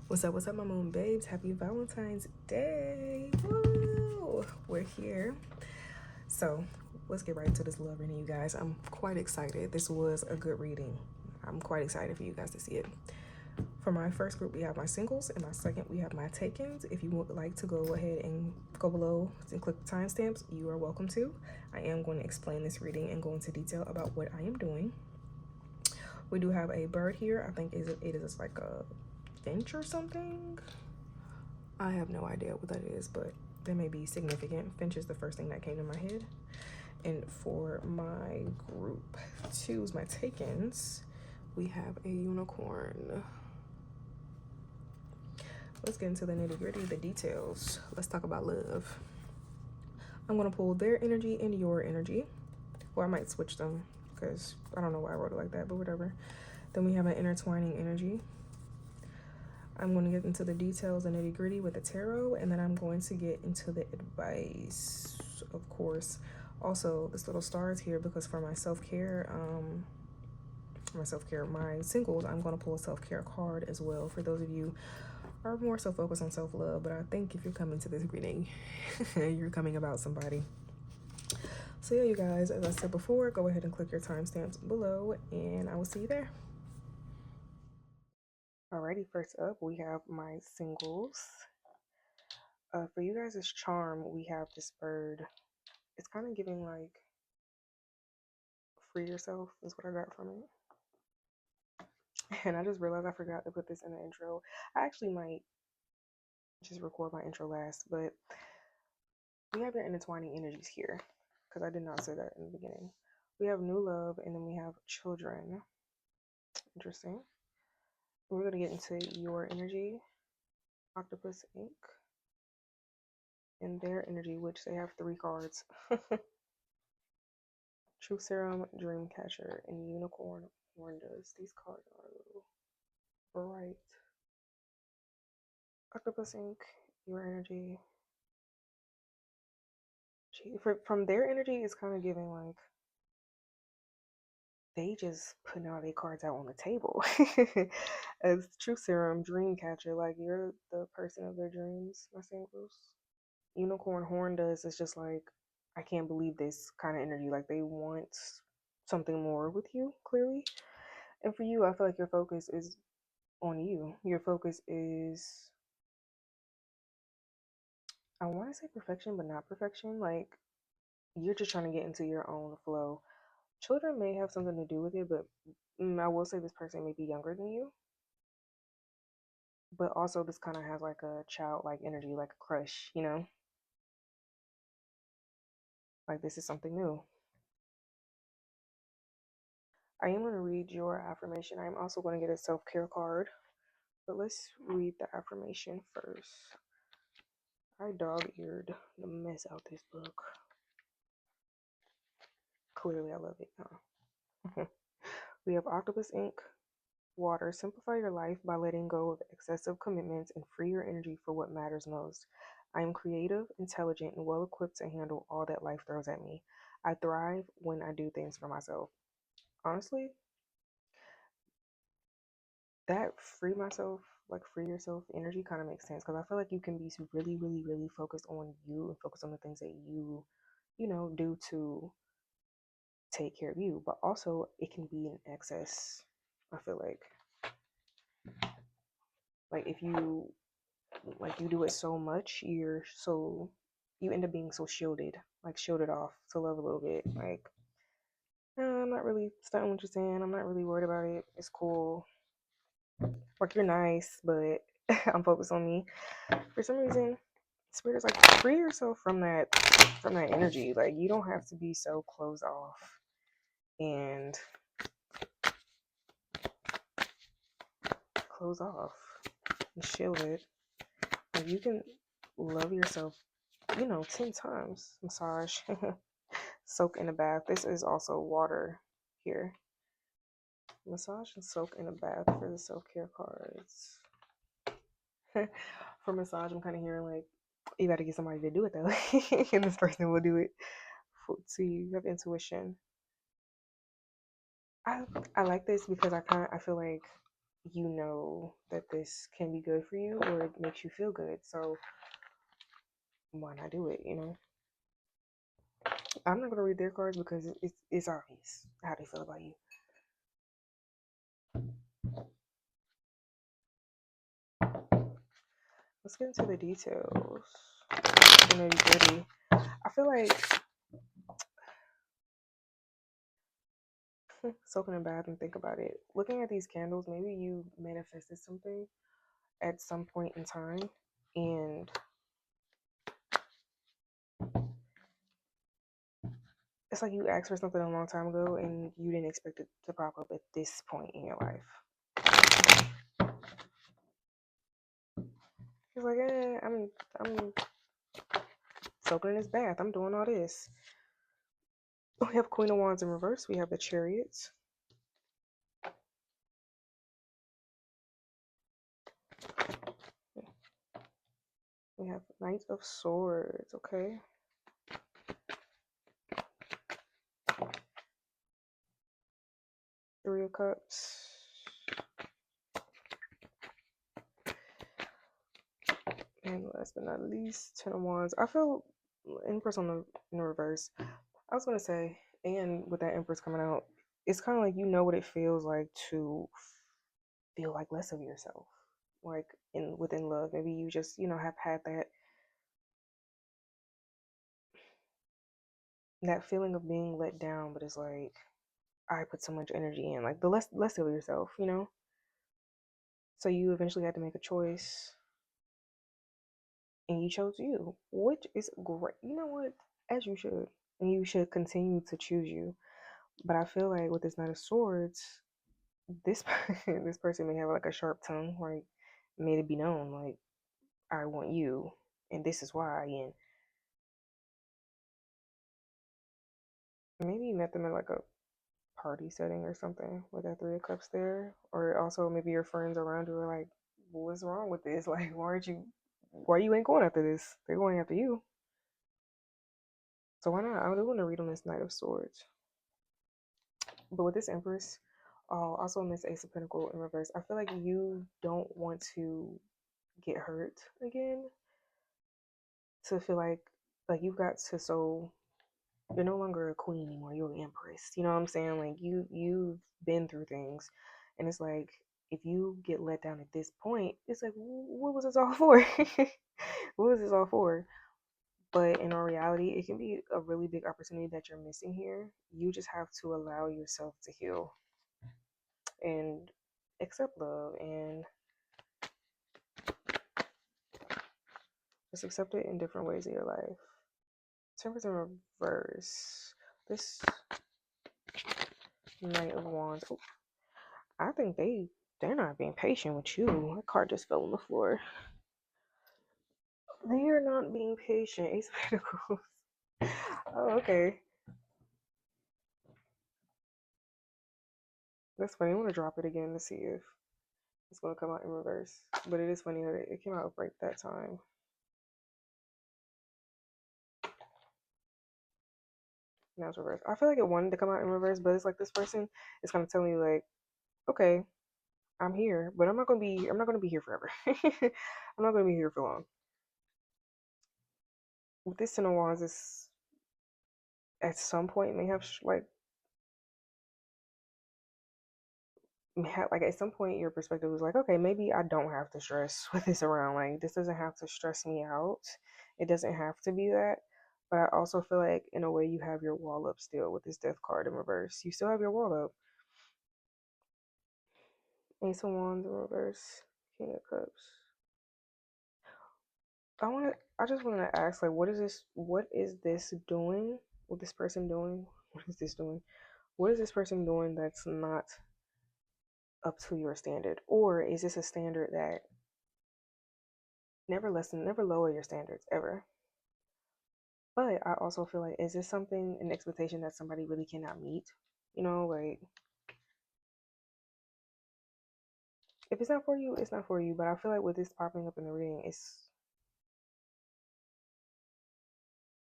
What's up, my moon babes? Happy Valentine's Day. Woo! We're here. So let's get right into this love reading, you guys. I'm quite excited. This was a good reading. I'm quite excited for you guys to see it. For my first group, we have my singles, and my second, we have my takens. If you would like to go ahead and go below and click the timestamps, you are welcome to. I am going to explain this reading and go into detail about what I am doing. We do have a bird here. I think it is like a finch or something. I have no idea what that is, but that may be significant. Finch is the first thing that came to my head. And for my group twos, my takens, we have a unicorn. Let's get into the nitty-gritty, the details. Let's talk about love. I'm going to pull their energy and your energy. Or I might switch them because I don't know why I wrote it like that, but whatever. Then we have an intertwining energy. I'm going to get into the details and nitty-gritty with the tarot, and then I'm going to get into the advice, of course. Also, this little star is here because for my self-care, my singles, I'm going to pull a self-care card as well. For those of you who are more so focused on self-love, but I think if you're coming to this reading, you're coming about somebody. So yeah, you guys, as I said before, go ahead and click your timestamps below, and I will see you there. Alrighty, first up, we have my singles. For you guys' charm, we have this bird. It's kind of giving like free yourself is what I got from it. And I just realized I forgot to put this in the intro. I actually might just record my intro last, but we have the intertwining energies here because I did not say that in the beginning. We have new love, and then we have children. Interesting. We're going to get into your energy, Octopus Ink, and their energy, which they have 3 cards. Truth Serum, Dreamcatcher, and Unicorn Horndoes. These cards are a little bright. Octopus Ink, your energy. From their energy, it's kind of giving like they just putting all their cards out on the table. As Truth Serum, Dreamcatcher, like you're the person of their dreams, my singles. Unicorn Horndoes is just like, I can't believe this kind of energy. Like they want something more with you, clearly. And for you, I feel like your focus is on you. Your focus is, I want to say perfection, but not perfection. Like you're just trying to get into your own flow. Children may have something to do with it, but I will say this person may be younger than you. But also this kind of has like a childlike energy, like a crush, you know? Like this is something new. I am going to read your affirmation. I'm also going to get a self-care card. But let's read the affirmation first. I dog-eared the mess out this book. Clearly I love it. Huh? We have Octopus Ink. Water. Simplify your life by letting go of excessive commitments and free your energy for what matters most. I am creative, intelligent, and well equipped to handle all that life throws at me. I thrive when I do things for myself. Honestly, that free yourself energy kind of makes sense because I feel like you can be really, really, really focused on you and focus on the things that you do to take care of you, but also it can be in excess. I feel like if you do it so much, you end up being so shielded off to love a little bit. Like, I'm not really studying what you're saying. I'm not really worried about it. It's cool. Like, you're nice, but I'm focused on me. For some reason, Spirit is like, free yourself from that energy. Like, you don't have to be so closed off and shielded. Like, you can love yourself 10 times. Massage. Soak in a bath. This is also water here. Massage and soak in a bath for the self-care cards. For massage, I'm kind of hearing like, you got to get somebody to do it though. And this person will do it to you. You have intuition. I like this because I feel like you know that this can be good for you or it makes you feel good. So why not do it, you know? I'm not gonna read their cards because it's obvious how they feel about you. Let's get into the details. The nitty-gritty. I feel like soaking in bath and think about it. Looking at these candles, maybe you manifested something at some point in time, and it's like you asked for something a long time ago and you didn't expect it to pop up at this point in your life. It's like, I'm soaking in this bath. I'm doing all this. We have Queen of Wands in reverse. We have the Chariots. We have Knight of Swords. Okay. Three of Cups. And last but not least, Ten of Wands. I feel Empress in the reverse. I was gonna say, and with that Empress coming out, it's kind of like you know what it feels like to feel like less of yourself, like within love. Maybe you just have had that feeling of being let down, but it's like I put so much energy in, like the less of yourself, you know. So you eventually had to make a choice, and you chose you, which is great. You know what? As you should, and you should continue to choose you. But I feel like with this Knight of Swords, this this person may have like a sharp tongue, like made it be known, like I want you, and this is why. And maybe you met them in like a party setting or something with that Three of Cups there, or also maybe your friends around you are like, well, "What's wrong with this? Like, why you ain't going after this? They're going after you." So why not? I do want to read on this Knight of Swords, but with this Empress, also in this Ace of Pentacles in reverse, I feel like you don't want to get hurt again. To feel like you've got to, so you're no longer a queen anymore, you're an empress, you know what I'm saying? Like you've been through things, and it's like if you get let down at this point, it's like, what was this all for? What was this all for? But in all reality, it can be a really big opportunity that you're missing here. You just have to allow yourself to heal and accept love and just accept it in different ways of your life. Temperance in reverse. This Knight of Wands. Ooh, I think they're not being patient with you. My card just fell on the floor. They are not being patient. Ace of Pentacles. Oh, okay. That's funny. I want to drop it again to see if it's going to come out in reverse. But it is funny that it came out right that time. Now it's reversed. I feel like it wanted to come out in reverse, but it's like this person is kind of telling you like, okay, I'm here, but I'm not gonna be here forever. I'm not gonna be here for long. With this Ten of Wands, is at some point may have like at some point your perspective was like, okay, maybe I don't have to stress with this around. Like this doesn't have to stress me out. It doesn't have to be that. But I also feel like in a way you have your wall up still with this Death card in reverse. You still have your wall up. Ace of Wands in reverse. King of Cups. I just wanted to ask, like, what is this doing? What this person doing? What is this doing? What is this person doing that's not up to your standard? Or is this a standard that never lower your standards ever? But I also feel like, is this something, an expectation that somebody really cannot meet? You know, like if it's not for you, it's not for you. But I feel like with this popping up in the reading,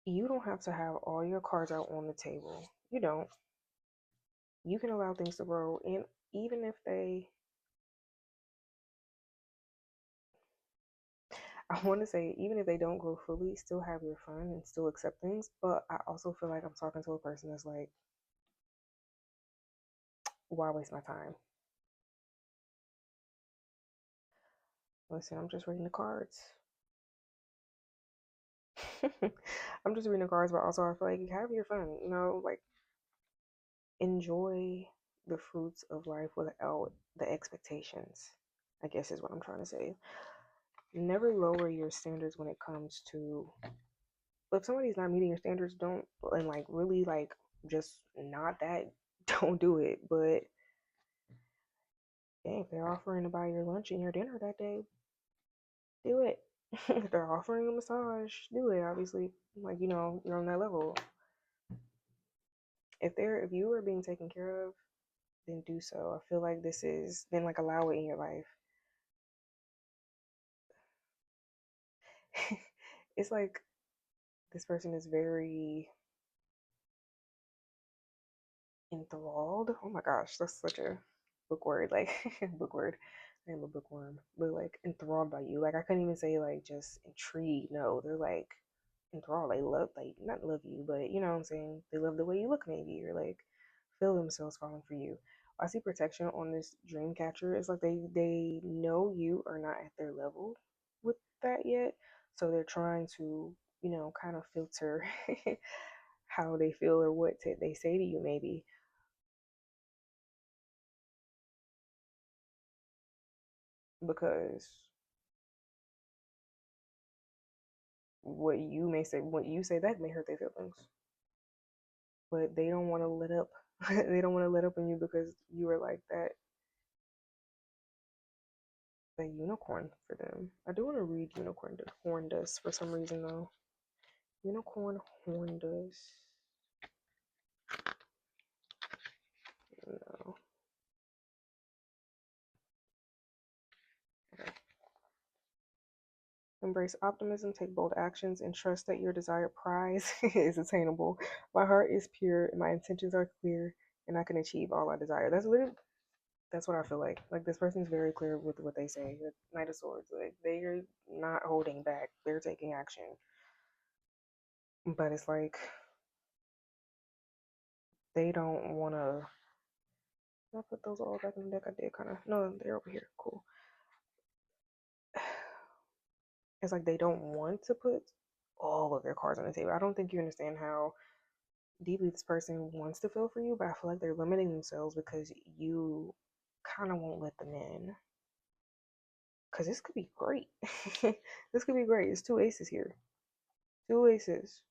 you don't have to have all your cards out on the table. You don't. You can allow things to grow, and even if they I want to say, even if they don't grow fully, still have your fun and still accept things. But I also feel like I'm talking to a person that's like, why waste my time? Listen, I'm just reading the cards. I'm just reading the cards, but also I feel like you have your fun, like enjoy the fruits of life without the expectations, I guess is what I'm trying to say. Never lower your standards when it comes to, if somebody's not meeting your standards, don't, and like really like just not that, don't do it. But dang, if they're offering to buy your lunch and your dinner that day, do it. If they're offering a massage, do it. Obviously, like you're on that level. If you are being taken care of, then do so. I feel like then like allow it in your life. It's like this person is very enthralled. Oh my gosh, that's such a book word. Like book word. I am a bookworm, but like enthralled by you. Like I couldn't even say like just intrigued. No, they're like enthralled. They love, like not love you, but you know what I'm saying. They love the way you look, maybe, or like feel themselves falling for you. I see protection on this dream catcher. It's like they know you are not at their level with that yet, so they're trying to kind of filter how they feel or what they say to you, maybe because what you say that may hurt their feelings, but they don't want to let up. They don't want to let up on you because you are like that unicorn for them. I do want to read unicorn horn dust for some reason though. Unicorn horn dust. No. Okay. Embrace optimism, take bold actions, and trust that your desired prize is attainable. My heart is pure, and my intentions are clear, and I can achieve all I desire. That's what I feel like. Like this person is very clear with what they say. The Knight of Swords, like they're not holding back. They're taking action. But it's like they don't want to. I put those all back in the deck. I did kind of. No, they're over here. Cool. It's like they don't want to put all of their cards on the table. I don't think you understand how deeply this person wants to feel for you, but I feel like they're limiting themselves because you kind of won't let them in. Because this could be great. This could be great. It's two aces here. Two aces.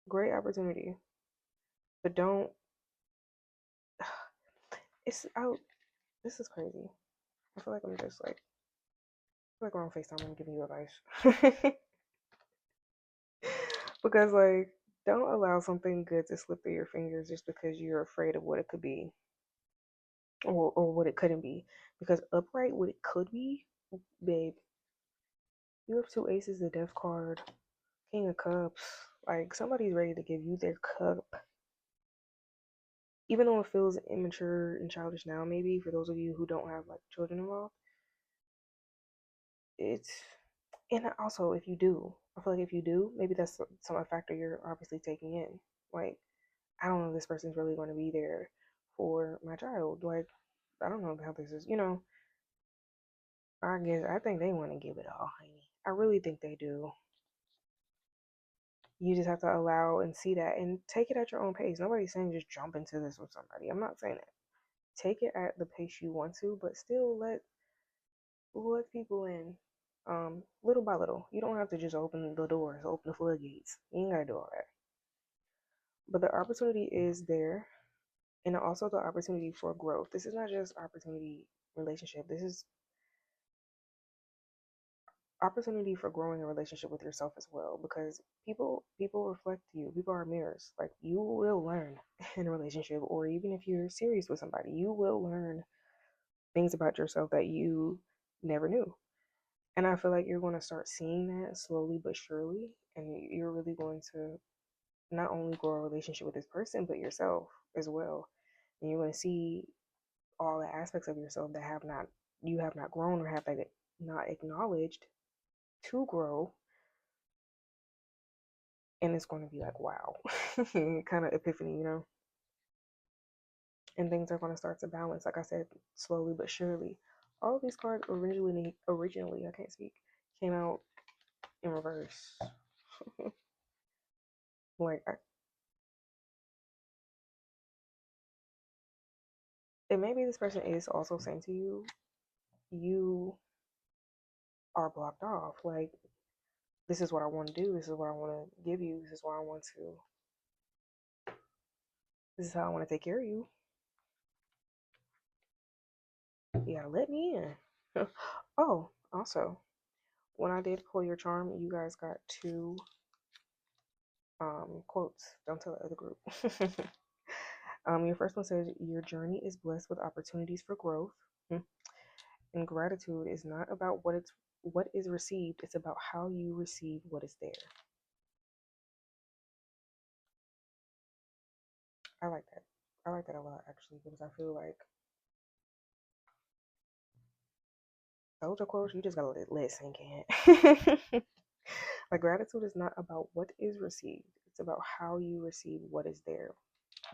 Great opportunity. But don't. It's out. This is crazy. I feel like I'm just like. I feel like we're on FaceTime. I'm giving you advice. Because, like, don't allow something good to slip through your fingers just because you're afraid of what it could be, or what it couldn't be. Because upright, what it could be, babe, you have two aces, the death card, King of Cups. Like, somebody's ready to give you their cup. Even though it feels immature and childish now, maybe, for those of you who don't have, like, children involved, it's. And also, if you do, I feel like if you do, maybe that's some factor you're obviously taking in. Like, I don't know if this person's really going to be there for my child. Like, I don't know how this is. I think they want to give it all, honey. I really think they do. You just have to allow and see that and take it at your own pace. Nobody's saying just jump into this with somebody. I'm not saying that. Take it at the pace you want to, but still let people in. Little by little. You don't have to just open the doors, open the floodgates. You ain't gotta do all that. But the opportunity is there, and also the opportunity for growth. This is not just opportunity relationship. This is opportunity for growing a relationship with yourself as well, because people reflect you. People are mirrors. Like, you will learn in a relationship, or even if you're serious with somebody, you will learn things about yourself that you never knew. And I feel like you're going to start seeing that slowly but surely, and you're really going to not only grow a relationship with this person but yourself as well. And you're going to see all the aspects of yourself that have not grown or have like not acknowledged to grow, and it's going to be like, wow, kind of epiphany, you know. And things are going to start to balance, like I said, slowly but surely. All of these cards originally, I can't speak, came out in reverse. Like, and maybe this person is also saying to you, you are blocked off. Like, this is what I want to do. This is what I want to give you. This is what I want to. This is how I want to take care of you. You gotta let me in. Oh, also, when I did pull your charm, you guys got two quotes. Don't tell the other group. Your first one says, your journey is blessed with opportunities for growth. And gratitude is not about what is received, it's about how you receive what is there. I like that. I like that a lot, actually, because I feel like those are quotes you just gotta let sink in. Like, gratitude is not about what is received, it's about how you receive what is there.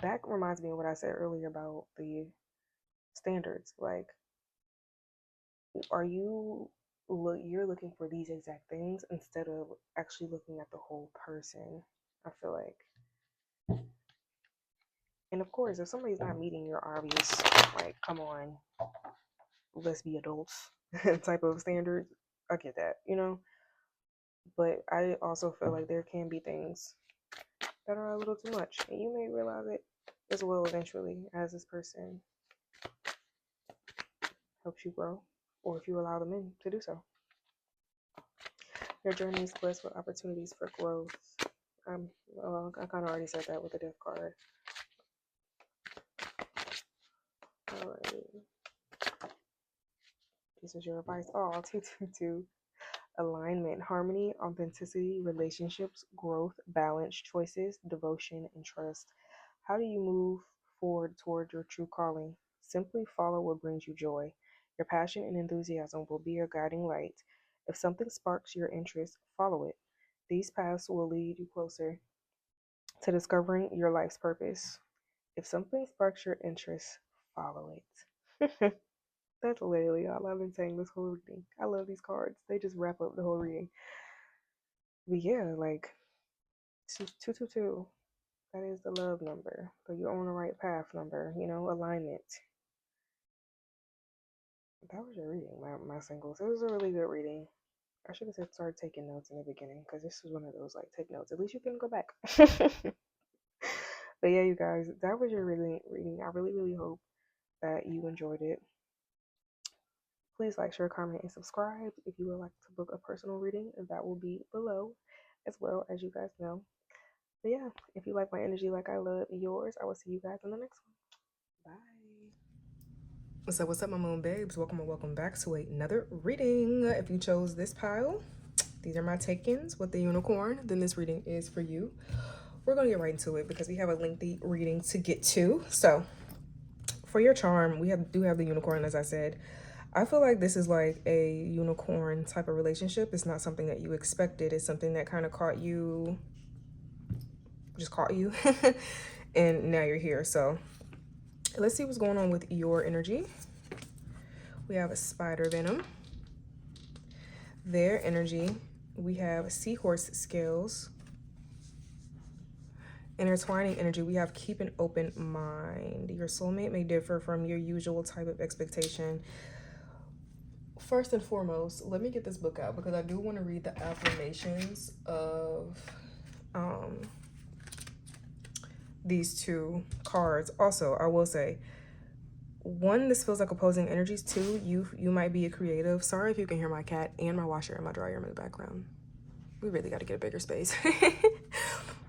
That reminds me of what I said earlier about the standards. Like, are you're looking for these exact things instead of actually looking at the whole person? I feel like, and of course, if somebody's not meeting your obvious, like, come on, let's be adults type of standards, I get that, you know. But I also feel like there can be things that are a little too much, and you may realize it as well eventually as this person helps you grow, or if you allow them in to do so. Your journey is blessed with opportunities for growth. Well, I kind of already said that with the death card. All right. This is your advice. Oh, 222. Alignment, harmony, authenticity, relationships, growth, balance, choices, devotion, and trust. How do you move forward toward your true calling? Simply follow what brings you joy. Your passion and enthusiasm will be your guiding light. If something sparks your interest, follow it. These paths will lead you closer to discovering your life's purpose. If something sparks your interest, follow it. That's literally all I've been saying this whole reading. I love these cards. They just wrap up the whole reading. But yeah, like 222. That is the love number. So you're on the right path number, you know, alignment. That was your reading, my singles. It was a really good reading. I should have said start taking notes in the beginning, because this was one of those, like, take notes. At least you can go back. But yeah, you guys, that was your reading. I really, really hope that you enjoyed it. Please like, share, comment, and subscribe if you would like to book a personal reading, and that will be below, as well as you guys know. But yeah, if you like my energy like I love yours, I will see you guys in the next one. Bye. So what's up, my moon babes? Welcome or welcome back to another reading. If you chose this pile, these are my take-ins with the unicorn, then this reading is for you. We're going to get right into it because we have a lengthy reading to get to. So for your charm, we do have the unicorn, as I said. I feel like this is like a unicorn type of relationship. It's not something that you expected. It's something that kind of just caught you. And now you're here. So let's see what's going on with your energy. We have a spider venom. Their energy. We have seahorse scales. Intertwining energy, we have keep an open mind. Your soulmate may differ from your usual type of expectation. First and foremost, let me get this book out because I do want to read the affirmations of these two cards. Also, I will say, one, this feels like opposing energies. Two, you might be a creative. Sorry if you can hear my cat and my washer and my dryer in the background. We really got to get a bigger space.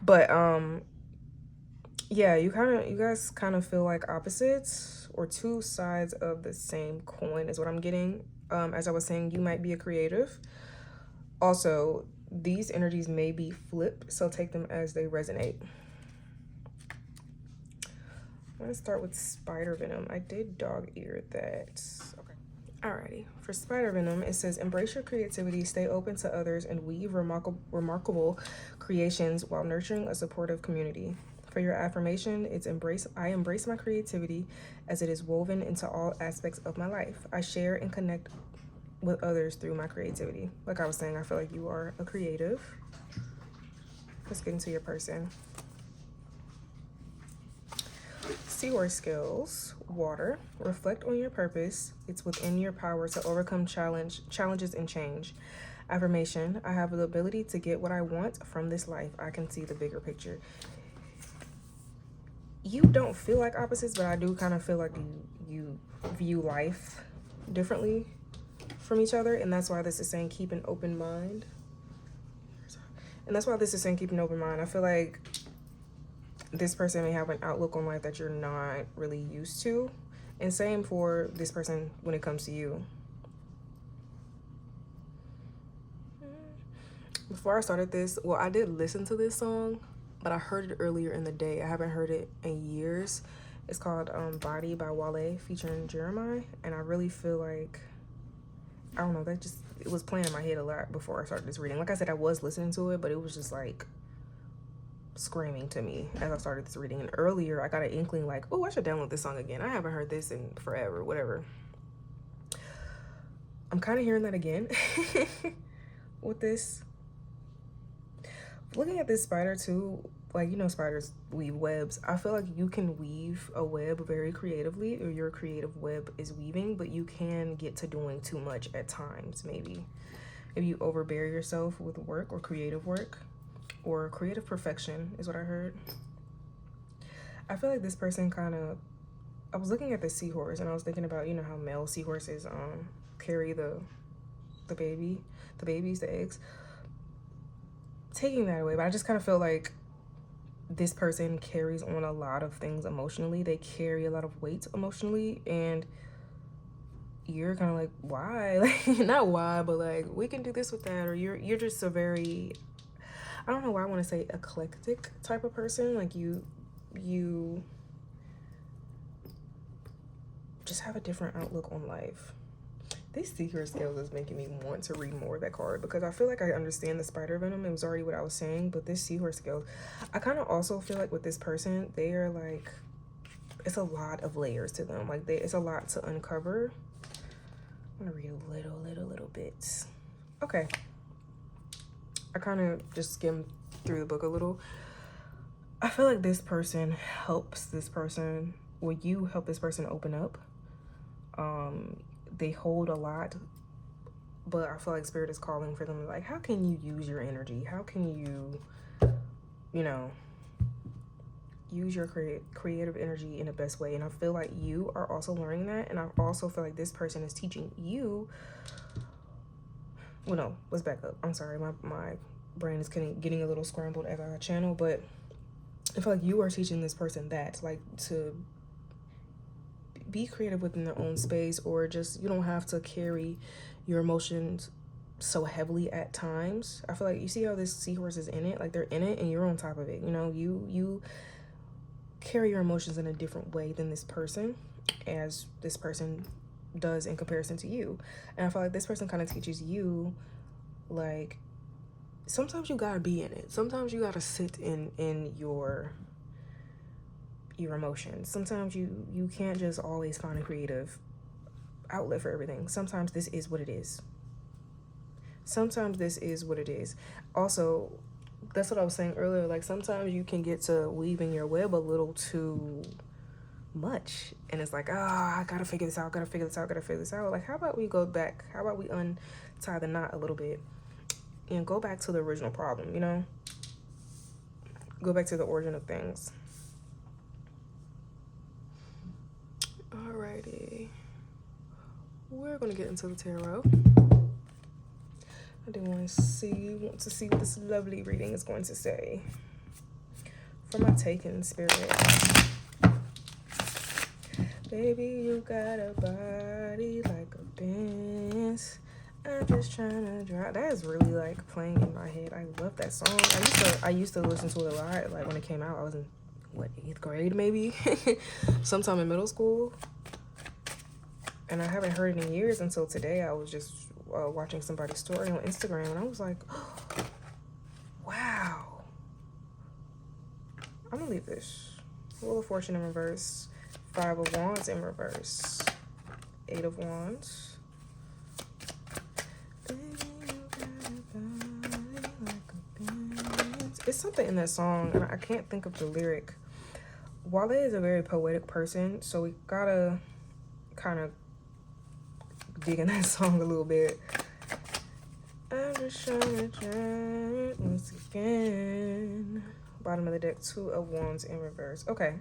But yeah, you guys kind of feel like opposites or two sides of the same coin is what I'm getting. As I was saying, you might be a creative. Also, these energies may be flipped, so take them as they resonate. I'm gonna start with spider venom. I did dog ear that. Okay. Alrighty, for spider venom, it says, embrace your creativity, stay open to others, and weave remarkable creations while nurturing a supportive community. For your affirmation, it's I embrace my creativity as it is woven into all aspects of my life. I share and connect with others through my creativity. Like I was saying, I feel like you are a creative. Let's get into your person. 𝖬𝚑 skills, water. Reflect on your purpose. It's within your power to overcome challenges and change. Affirmation, I have the ability to get what I want from this life. I can see the bigger picture. You don't feel like opposites, but I do kind of feel like you view life differently from each other, and that's why this is saying keep an open mind. And that's why this is saying keep an open mind. I feel like this person may have an outlook on life that you're not really used to. And same for this person when it comes to you. Before I started this, well, I did listen to this song, but I heard it earlier in the day. I haven't heard it in years. It's called Body by 𝖊𝖊𝖊𝖉 featuring 𝖁𝒑𝒻𝒊. And I really feel like, I don't know, it was playing in my head a lot before I started this reading. Like I said, I was listening to it, but it was just like screaming to me as I started this reading. And earlier I got an inkling like, oh, I should download this song again. I haven't heard this in forever, whatever. I'm kind of hearing that again with this. Looking at this spider too, like, you know, spiders weave webs. I feel like you can weave a web very creatively, or your creative web is weaving, but you can get to doing too much at times, maybe. If you overbear yourself with work or creative work, or creative perfection is what I heard. I feel like this person kind of, I was looking at the seahorse and I was thinking about, you know, how male seahorses carry the babies, the eggs. Taking that away, but I just kind of feel like this person carries on a lot of things emotionally. They carry a lot of weight emotionally, and you're kind of like, why? Like, not why, but like, we can do this with that, or you're just a very, I don't know why I want to say eclectic type of person. Like you just have a different outlook on life. These secret scales is making me want to read more of that card, because I feel like I understand the spider venom. It was already what I was saying, but this seahorse scales, I kind of also feel like with this person, they are like, it's a lot of layers to them. Like it's a lot to uncover. I'm gonna read a little bit. Okay. I kind of just skimmed through the book a little. I feel like this person helps this person, or you help this person open up. They hold a lot, but I feel like Spirit is calling for them. Like, how can you use your energy? How can you know, use your creative energy in the best way? And I feel like you are also learning that. And I also feel like this person is teaching you. Well, no, let's back up. I'm sorry. My brain is getting a little scrambled as I channel, but I feel like you are teaching this person that, like, to be creative within their own space, or just, you don't have to carry your emotions so heavily at times. I feel like, you see how this seahorse is in it? Like, they're in it and you're on top of it. You know, you carry your emotions in a different way than this person, as this person does in comparison to you. And I feel like this person kind of teaches you, like, sometimes you gotta be in it. Sometimes you gotta sit in your emotions. Sometimes you can't just always find a creative outlet for everything. Sometimes this is what it is. Sometimes this is what it is. Also, that's what I was saying earlier. Like, sometimes you can get to weaving your web a little too much, and it's like, I gotta figure this out, gotta figure this out. Like, how about we go back? How about we untie the knot a little bit and go back to the original problem, you know? Go back to the origin of things. Alrighty. We're gonna get into the tarot. I do want to see what this lovely reading is going to say. For my taken spirit. Baby, you got a body like a Benz. I'm just trying to drive. That is really like playing in my head. I love that song. I used to listen to it a lot. Like, when it came out, I was in, what, 8th grade maybe? Sometime in middle school. And I haven't heard it in years until today. I was just watching somebody's story on Instagram, and I was like, oh, wow. I'm gonna leave this. Wheel of Fortune in reverse, 5 of Wands in reverse, 8 of Wands. It's something in that song, and I can't think of the lyric. 𝖊𝖊𝖊𝖊𝖉 is a very poetic person, so we gotta kind of dig in that song a little bit. I'm just trying to try it once again. Bottom of the deck, 2 of Wands in reverse. Okay.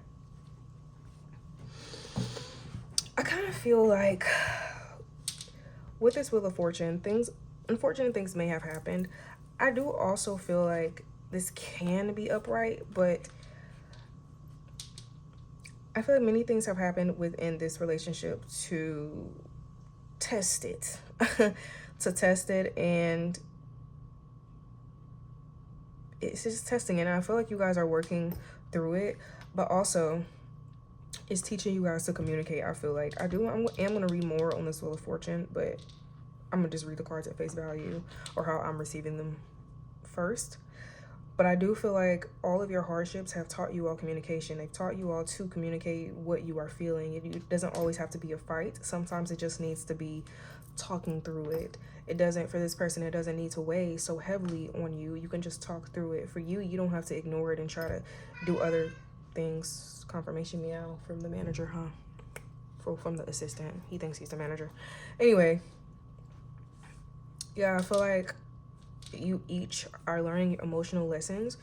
I kind of feel like with this Wheel of Fortune, unfortunate things may have happened. I do also feel like this can be upright, but I feel like many things have happened within this relationship to test it. To test it, and it's just testing it. And I feel like you guys are working through it, but also it's teaching you guys to communicate. I feel like am going to read more on this Wheel of Fortune, but I'm going to just read the cards at face value or how I'm receiving them first. But I do feel like all of your hardships have taught you all communication. They've taught you all to communicate what you are feeling. It doesn't always have to be a fight. Sometimes it just needs to be talking through it. It doesn't, for this person, it doesn't need to weigh so heavily on you. You can just talk through it. For you, you don't have to ignore it and try to do other things. Confirmation meow from the manager, huh? From the assistant. He thinks he's the manager. Anyway, yeah, I feel like you each are learning emotional lessons,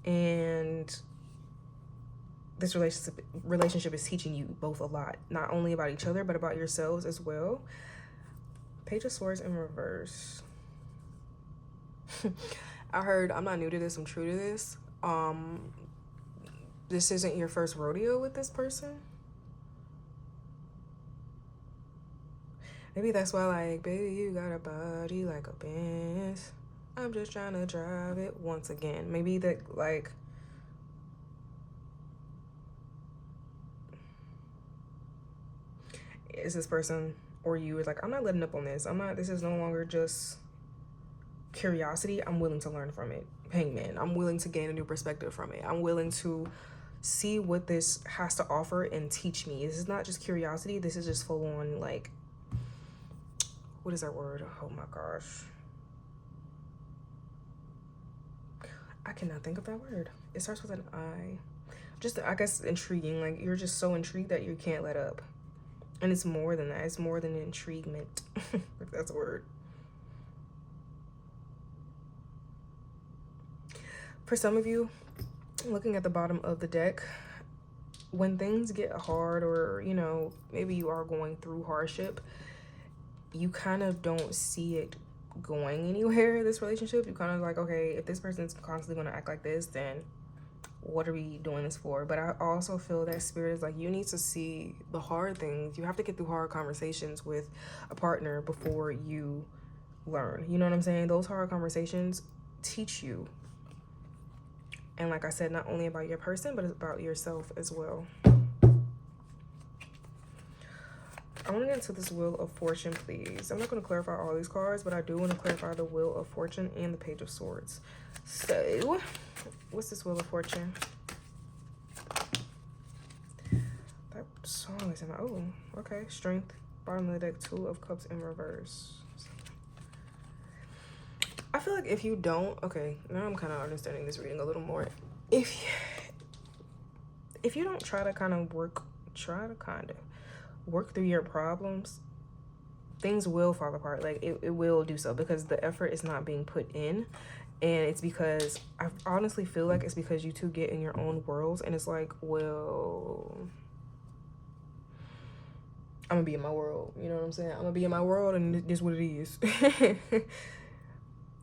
and this relationship is teaching you both a lot, not only about each other but about yourselves as well. Page of Swords in reverse. I'm not new to this, I'm true to this. This isn't your first rodeo with this person. Maybe that's why, like, baby, you got a body like a Benz. I'm just trying to drive it once again. Maybe that, like, is this person or you is like, I'm not letting up on this. This is no longer just curiosity. I'm willing to learn from it. Hangman. I'm willing to gain a new perspective from it. I'm willing to see what this has to offer and teach me. This is not just curiosity. This is just full on, like, what is that word? Oh my gosh. I cannot think of that word. It starts with an I. Just, I guess, intriguing. Like, you're just so intrigued that you can't let up. And it's more than that. It's more than intriguement, if that's a word. For some of you, looking at the bottom of the deck, when things get hard, or, you know, maybe you are going through hardship, you kind of don't see it going anywhere, this relationship. You kind of like, okay, if this person's constantly going to act like this, then what are we doing this for? But I also feel that Spirit is like, you need to see the hard things. You have to get through hard conversations with a partner before you learn. You know what I'm saying? Those hard conversations teach you. And like I said, not only about your person, but about yourself as well. I want to get into this Wheel of Fortune, please. I'm not going to clarify all these cards, but I do want to clarify the Wheel of Fortune and the Page of Swords. So, what's this Wheel of Fortune? That song is in my... Oh, okay. Strength. Bottom of the deck, 2 of Cups in reverse. I feel like if you don't... Okay, now I'm kind of understanding this reading a little more. If you don't try to kind of work through your problems, things will fall apart. Like, it will do so, because the effort is not being put in. And it's because, I honestly feel like it's because you two get in your own worlds, and it's like, well, I'm gonna be in my world, you know what I'm saying? I'm gonna be in my world, and this is what it is.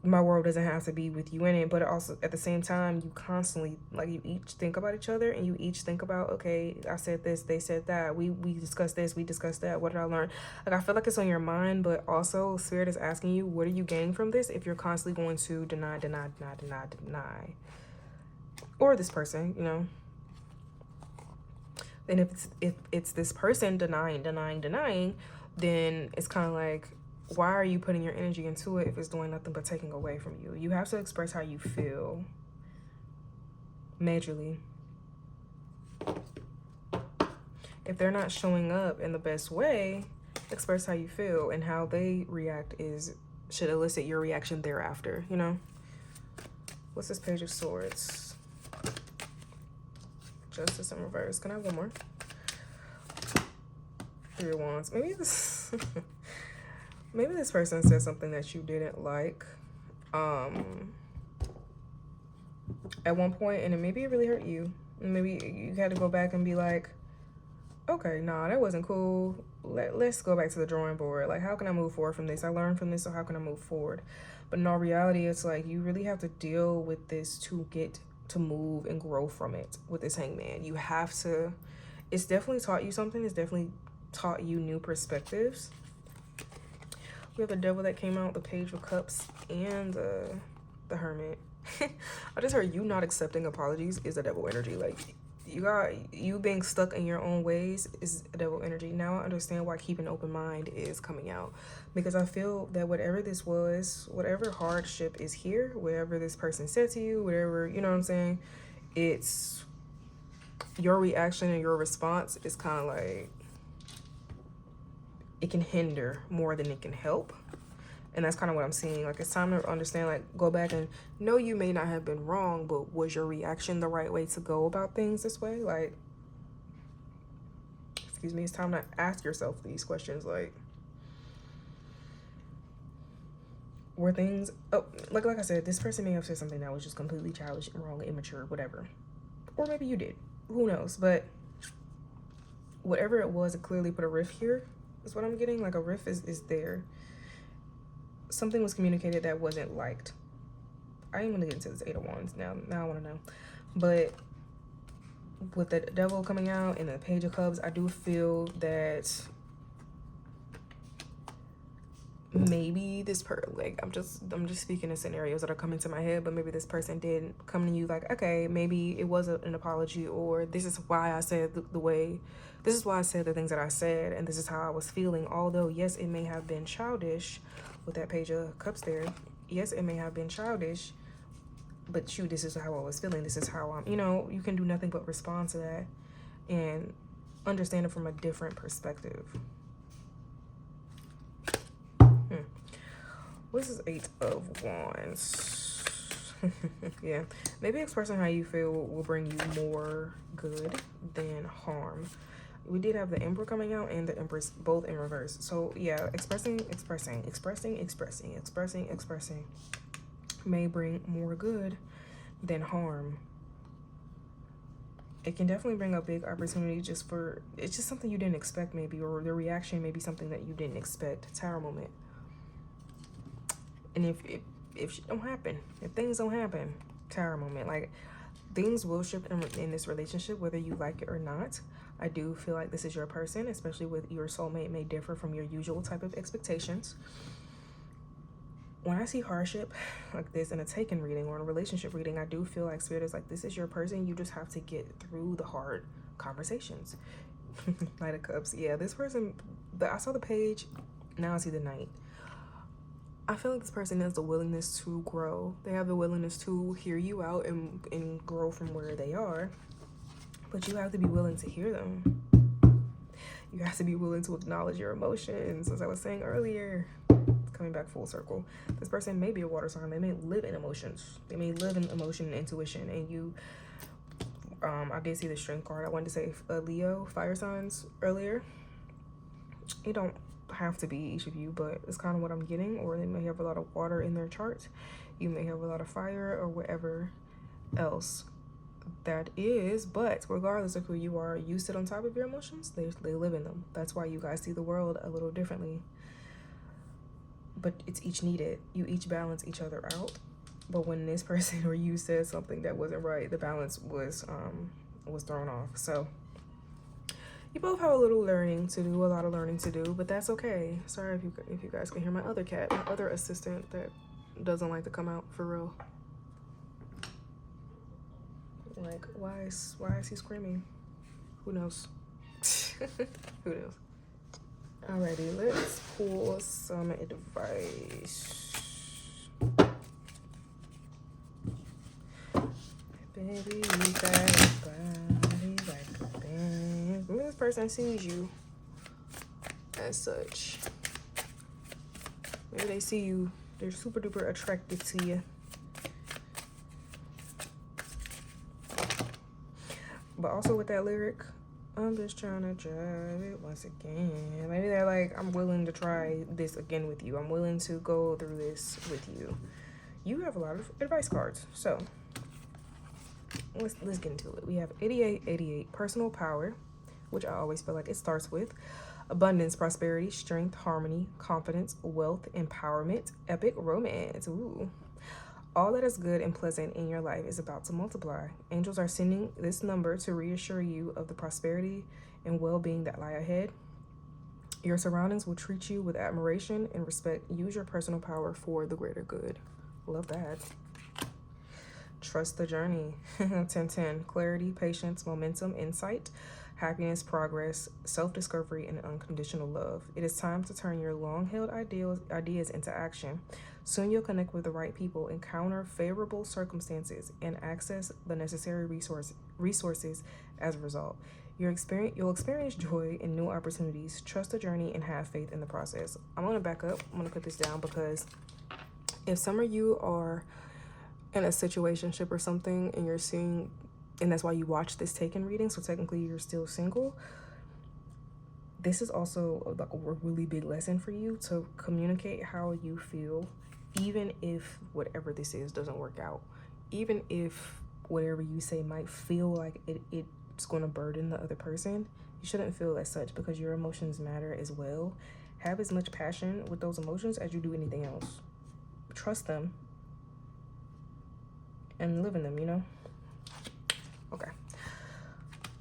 My world doesn't have to be with you in it, but also at the same time, you constantly, like, you each think about each other, and you each think about, okay, I said this, they said that, we discussed this, we discussed that, what did I learn? Like, I feel like it's on your mind, but also Spirit is asking you, what are you gaining from this if you're constantly going to deny, or this person, you know? And if it's this person denying, then it's kind of like, why are you putting your energy into it if it's doing nothing but taking away from you? You have to express how you feel majorly. If they're not showing up in the best way, express how you feel, and how they react should elicit your reaction thereafter, you know? What's this Page of Swords? Justice in reverse. Can I have one more? Three of Wands. Maybe this maybe this person said something that you didn't like at one point, and then maybe it really hurt you. And maybe you had to go back and be like, okay, nah, that wasn't cool. Let's go back to the drawing board. Like, how can I move forward from this? I learned from this, so how can I move forward? But in all reality, it's like you really have to deal with this to get to move and grow from it with this Hangman. You have to, it's definitely taught you something. It's definitely taught you new perspectives. We have the Devil that came out, the Page of Cups, and the Hermit. I just heard you not accepting apologies is a devil energy. Like, you being stuck in your own ways is a devil energy. Now I understand why keep an open mind is coming out, because I feel that whatever this was, whatever hardship is here, whatever this person said to you, whatever, you know what I'm saying, it's your reaction and your response is kind of like, it can hinder more than it can help. And that's kind of what I'm seeing. Like, it's time to understand, like, go back and know you may not have been wrong, but was your reaction the right way to go about things this way? Like, excuse me, it's time to ask yourself these questions. Like, were things, oh, like I said, this person may have said something that was just completely childish and wrong, immature, whatever. Or maybe you did. Who knows? But whatever it was, it clearly put a rift here, is what I'm getting. Like, a rift is there. Something was communicated that wasn't liked. I am gonna get into this Eight of Wands now. Now I want to know. But with the Devil coming out and the Page of Cups, I do feel that maybe this I'm just speaking in scenarios that are coming to my head, but maybe this person did come to you like, okay, maybe it was an apology, or this is why I said this is why I said the things that I said, and this is how I was feeling. Although, yes, it may have been childish with that Page of Cups there. Yes, it may have been childish, but shoot, this is how I was feeling. This is how I'm, you know, you can do nothing but respond to that and understand it from a different perspective. What's this Eight of Wands? Yeah, maybe expressing how you feel will bring you more good than harm. We did have the Emperor coming out and the Empress, both in reverse. So yeah, expressing may bring more good than harm. It can definitely bring a big opportunity it's just something you didn't expect, maybe, or the reaction may be something that you didn't expect. Tower moment. And if shit don't happen, if things don't happen, Tower moment. Like, things will shift in this relationship, whether you like it or not. I do feel like this is your person, especially with your soulmate may differ from your usual type of expectations. When I see hardship like this in a taken reading or in a relationship reading, I do feel like Spirit is like, this is your person. You just have to get through the hard conversations. Knight of Cups. Yeah, this person, I saw the Page, now I see the Knight. I feel like this person has the willingness to grow. They have the willingness to hear you out and grow from where they are. But you have to be willing to hear them. You have to be willing to acknowledge your emotions. As I was saying earlier, coming back full circle, this person may be a water sign. They may live in emotions. They may live in emotion and intuition. And you, I did see the Strength card. I wanted to say Leo, fire signs earlier. You don't have to be each of you, but it's kind of what I'm getting. Or they may have a lot of water in their chart. You may have a lot of fire or whatever else that is. But regardless of who you are, you sit on top of your emotions. They live in them. That's why you guys see the world a little differently. But it's each needed. You each balance each other out. But when this person or you said something that wasn't right, the balance was thrown off. So you both have a little learning to do, a lot of learning to do, but that's okay. Sorry if you guys can hear my other cat, my other assistant that doesn't like to come out for real. Like, why is he screaming? Who knows? Who knows? Alrighty, let's pull some advice. Baby, you got a body like a band. Maybe this person sees you as such. Maybe they see you, they're super duper attracted to you. But also with that lyric, I'm just trying to drive it once again. Maybe they're like, I'm willing to try this again with you. I'm willing to go through this with you. You have a lot of advice cards. So let's get into it. We have 8888, personal power, which I always feel like it starts with abundance, prosperity, strength, harmony, confidence, wealth, empowerment, epic romance. Ooh. All that is good and pleasant in your life is about to multiply. Angels are sending this number to reassure you of the prosperity and well-being that lie ahead. Your surroundings will treat you with admiration and respect. Use your personal power for the greater good. Love that. Trust the journey. 1010, clarity, patience, momentum, insight, happiness, progress, self-discovery, and unconditional love. It is time to turn your long-held ideas into action. Soon you'll connect with the right people, encounter favorable circumstances, and access the necessary resources as a result. You'll experience joy and new opportunities. Trust the journey and have faith in the process. I'm going to back up. I'm going to put this down because if some of you are in a situationship or something and you're seeing, and that's why you watch this taken reading, so technically you're still single, this is also like a really big lesson for you to communicate how you feel, even if whatever this is doesn't work out, even if whatever you say might feel like it's going to burden the other person. You shouldn't feel as such because your emotions matter as well. Have as much passion with those emotions as you do anything else. Trust them and live in them, you know? Okay.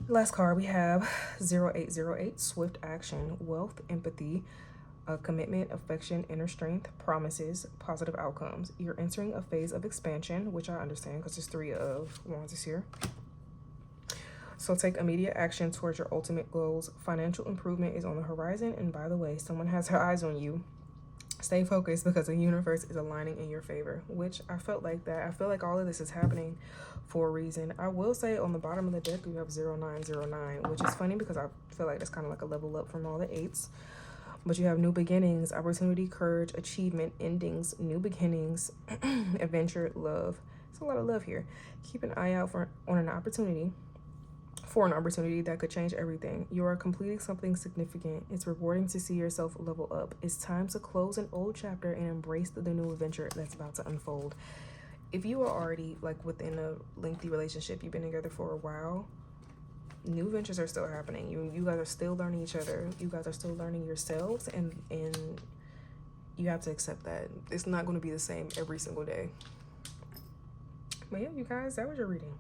Last card, we have 0808, swift action, wealth, empathy, commitment, affection, inner strength, promises, positive outcomes. You're entering a phase of expansion, which I understand because there's 3 of Wands is here. So take immediate action towards your ultimate goals. Financial improvement is on the horizon. And by the way, someone has her eyes on you. Stay focused because the universe is aligning in your favor, which I felt like that. I feel like all of this is happening for a reason. I will say on the bottom of the deck, you have 0909, which is funny because I feel like that's kind of like a level up from all the 8s. But you have new beginnings, opportunity, courage, achievement, endings, new beginnings, adventure, love. It's a lot of love here. Keep an eye out for an opportunity that could change everything. You are completing something significant. It's rewarding to see yourself level up. It's time to close an old chapter and embrace the new adventure that's about to unfold. If you are already like within a lengthy relationship, you've been together for a while, new ventures are still happening. You guys are still learning each other. You guys are still learning yourselves, and you have to accept that. It's not going to be the same every single day. But yeah, you guys, that was your reading.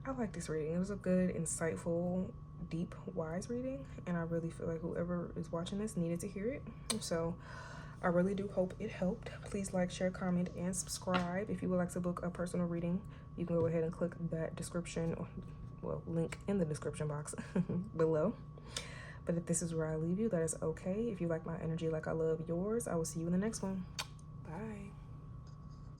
I like this reading. It was a good, insightful, deep, wise reading, and I really feel like whoever is watching this needed to hear it. So I really do hope it helped. Please like, share, comment, and subscribe. If you would like to book a personal reading, you can go ahead and click that description, link in the description box below. But if this is where I leave you, that is okay. If you like my energy like I love yours, I will see you in the next one. Bye.